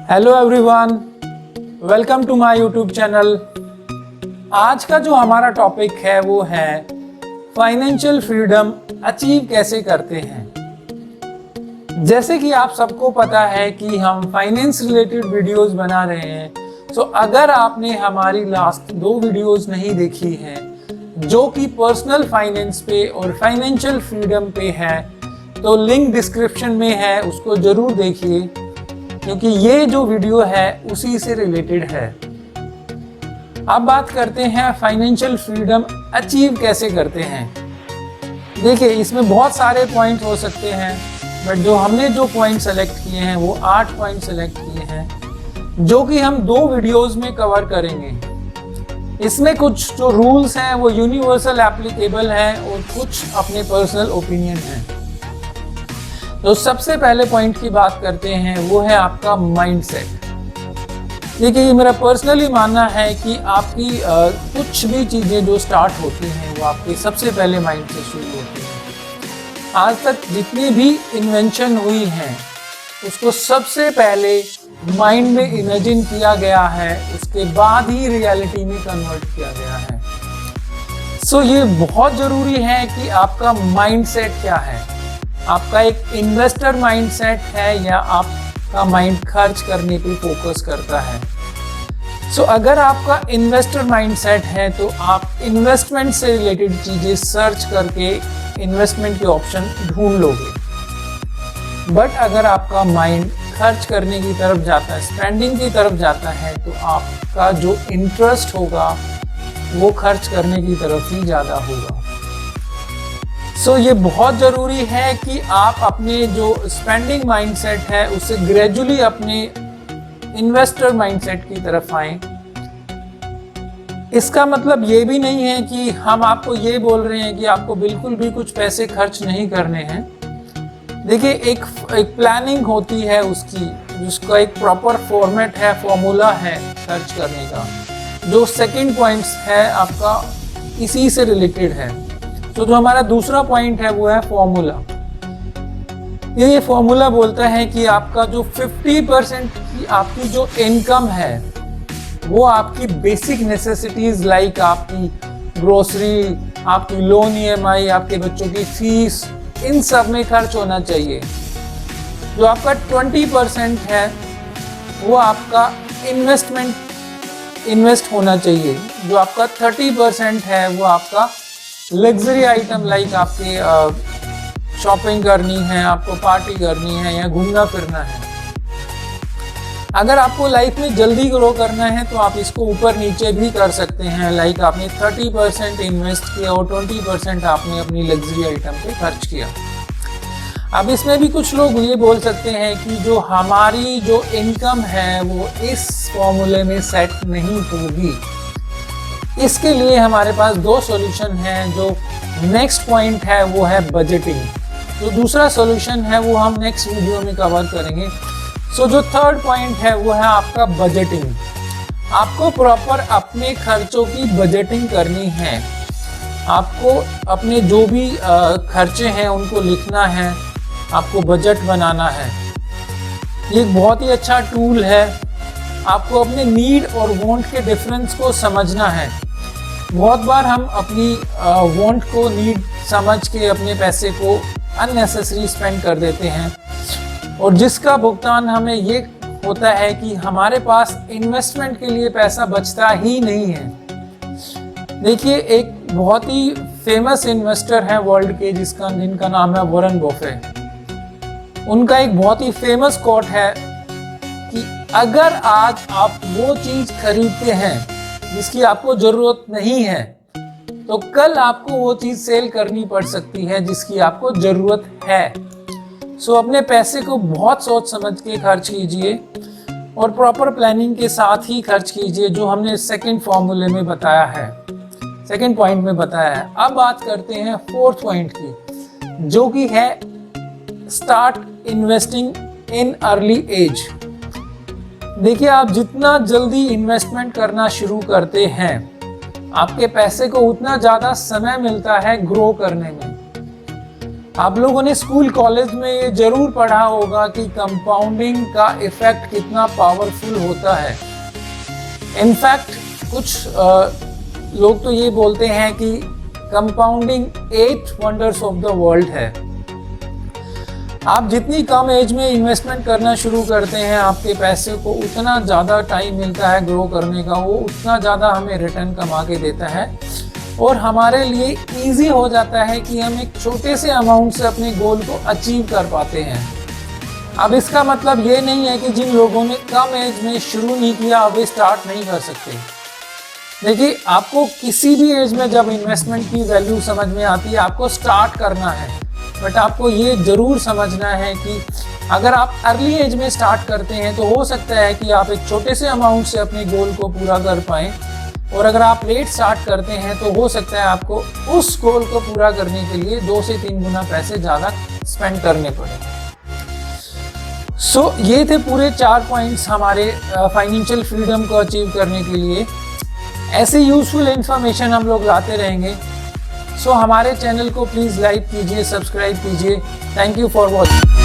Hello everyone, welcome to my YouTube channel. आज का जो हमारा टॉपिक है वो है फाइनेंशियल फ्रीडम अचीव कैसे करते हैं। जैसे कि आप सबको पता है कि हम फाइनेंस रिलेटेड वीडियोस बना रहे हैं, तो अगर आपने हमारी लास्ट 2 वीडियोस नहीं देखी हैं जो कि पर्सनल फाइनेंस पे और फाइनेंशियल फ्रीडम पे है, तो लिंक डिस्क्रिप्शन में है, उसको जरूर देखिए क्योंकि ये जो वीडियो है उसी से रिलेटेड है। अब बात करते हैं फाइनेंशियल फ्रीडम अचीव कैसे करते हैं। देखिए, इसमें बहुत सारे पॉइंट हो सकते हैं, बट जो पॉइंट सेलेक्ट किए हैं वो 8 पॉइंट सेलेक्ट किए हैं जो कि हम 2 वीडियोस में कवर करेंगे। इसमें कुछ जो रूल्स हैं वो यूनिवर्सल एप्लीकेबल हैं और कुछ अपने पर्सनल ओपिनियन हैं। तो सबसे पहले पॉइंट की बात करते हैं, वो है आपका माइंडसेट। देखिए, ये मेरा पर्सनली मानना है कि आपकी कुछ भी चीज़ें जो स्टार्ट होती हैं वो आपके सबसे पहले माइंड से शुरू होती हैं। आज तक जितनी भी इन्वेंशन हुई हैं उसको सबसे पहले माइंड में इमेजिन किया गया है, उसके बाद ही रियलिटी में कन्वर्ट किया गया है। सो ये बहुत ज़रूरी है कि आपका माइंडसेट क्या है। आपका एक इन्वेस्टर माइंडसेट है या आपका माइंड खर्च करने पे फोकस करता है। सो अगर आपका इन्वेस्टर माइंडसेट है तो आप इन्वेस्टमेंट से रिलेटेड चीज़ें सर्च करके इन्वेस्टमेंट के ऑप्शन ढूंढ लोगे। बट अगर आपका माइंड खर्च करने की तरफ जाता है, स्पेंडिंग की तरफ जाता है, तो आपका जो इंटरेस्ट होगा वो खर्च करने की तरफ ही ज़्यादा होगा। सो ये बहुत ज़रूरी है कि आप अपने जो स्पेंडिंग माइंडसेट है उससे ग्रेजुअली अपने इन्वेस्टर माइंडसेट की तरफ आएं। इसका मतलब ये भी नहीं है कि हम आपको ये बोल रहे हैं कि आपको बिल्कुल भी कुछ पैसे खर्च नहीं करने हैं। देखिए, एक प्लानिंग होती है उसकी, जिसका एक प्रॉपर फॉर्मेट है, फॉर्मूला है खर्च करने का। जो सेकंड पॉइंट्स है आपका इसी से रिलेटेड है। तो जो हमारा दूसरा पॉइंट है वो है फॉर्मूला। ये फॉर्मूला बोलता है कि आपका जो 50% की आपकी जो इनकम है वो आपकी बेसिक नेसेसिटीज लाइक आपकी ग्रोसरी, आपकी लोन EMI, आपके बच्चों की फीस, इन सब में खर्च होना चाहिए। जो आपका 20% है वो आपका इन्वेस्ट होना चाहिए। जो आपका 30% है वो आपका लग्जरी आइटम लाइक आपके शॉपिंग करनी है, आपको पार्टी करनी है या घूमना फिरना है। अगर आपको लाइफ में जल्दी ग्रो करना है तो आप इसको ऊपर नीचे भी कर सकते हैं। लाइक आपने 30% इन्वेस्ट किया और 20% आपने अपनी लग्जरी आइटम पे खर्च किया। अब इसमें भी कुछ लोग ये बोल सकते हैं कि जो हमारी जो इनकम है वो इस फॉर्मूले में सेट नहीं होगी। इसके लिए हमारे पास 2 सॉल्यूशन हैं। जो नेक्स्ट पॉइंट है वो है बजटिंग। जो दूसरा सॉल्यूशन है वो हम नेक्स्ट वीडियो में कवर करेंगे। सो जो थर्ड पॉइंट है वो है आपका बजटिंग। आपको प्रॉपर अपने खर्चों की बजटिंग करनी है। आपको अपने जो भी खर्चे हैं उनको लिखना है, आपको बजट बनाना है। ये एक बहुत ही अच्छा टूल है। आपको अपने नीड और वांट के डिफरेंस को समझना है। बहुत बार हम अपनी वांट को नीड समझ के अपने पैसे को अननेसेसरी स्पेंड कर देते हैं, और जिसका भुगतान हमें ये होता है कि हमारे पास इन्वेस्टमेंट के लिए पैसा बचता ही नहीं है। देखिए, एक बहुत ही फेमस इन्वेस्टर हैं वर्ल्ड के जिनका नाम है वॉरेन बफेट। उनका एक बहुत ही फेमस कोट है कि अगर आज आप वो चीज़ खरीदते हैं जिसकी आपको ज़रूरत नहीं है, तो कल आपको वो चीज़ सेल करनी पड़ सकती है जिसकी आपको ज़रूरत है। सो अपने पैसे को बहुत सोच समझ के खर्च कीजिए और प्रॉपर प्लानिंग के साथ ही खर्च कीजिए, जो हमने सेकंड फॉर्मूले में बताया है, सेकंड पॉइंट में बताया है। अब बात करते हैं 4th पॉइंट की, जो कि है start investing in early age. देखिए, आप जितना जल्दी इन्वेस्टमेंट करना शुरू करते हैं, आपके पैसे को उतना ज़्यादा समय मिलता है ग्रो करने में। आप लोगों ने स्कूल कॉलेज में ये जरूर पढ़ा होगा कि कंपाउंडिंग का इफेक्ट कितना पावरफुल होता है। इनफैक्ट कुछ लोग तो ये बोलते हैं कि compounding 8 wonders of the world है। आप जितनी कम एज में इन्वेस्टमेंट करना शुरू करते हैं, आपके पैसे को उतना ज़्यादा टाइम मिलता है ग्रो करने का, वो उतना ज़्यादा हमें रिटर्न कमा के देता है और हमारे लिए इजी हो जाता है कि हम एक छोटे से अमाउंट से अपने गोल को अचीव कर पाते हैं। अब इसका मतलब ये नहीं है कि जिन लोगों ने कम एज में शुरू नहीं किया अब वे स्टार्ट नहीं कर सकते। देखिए, आपको किसी भी एज में जब इन्वेस्टमेंट की वैल्यू समझ में आती है, आपको स्टार्ट करना है। बट आपको ये जरूर समझना है कि अगर आप अर्ली एज में स्टार्ट करते हैं तो हो सकता है कि आप एक छोटे से अमाउंट से अपने गोल को पूरा कर पाएं, और अगर आप लेट स्टार्ट करते हैं तो हो सकता है आपको उस गोल को पूरा करने के लिए 2 से 3 गुना पैसे ज़्यादा स्पेंड करने पड़े। सो ये थे पूरे 4 पॉइंट्स हमारे फाइनेंशियल फ्रीडम को अचीव करने के लिए। ऐसे यूजफुल इंफॉर्मेशन हम लोग लाते रहेंगे। सो हमारे चैनल को प्लीज़ लाइक कीजिए, सब्सक्राइब कीजिए। Thank you for watching.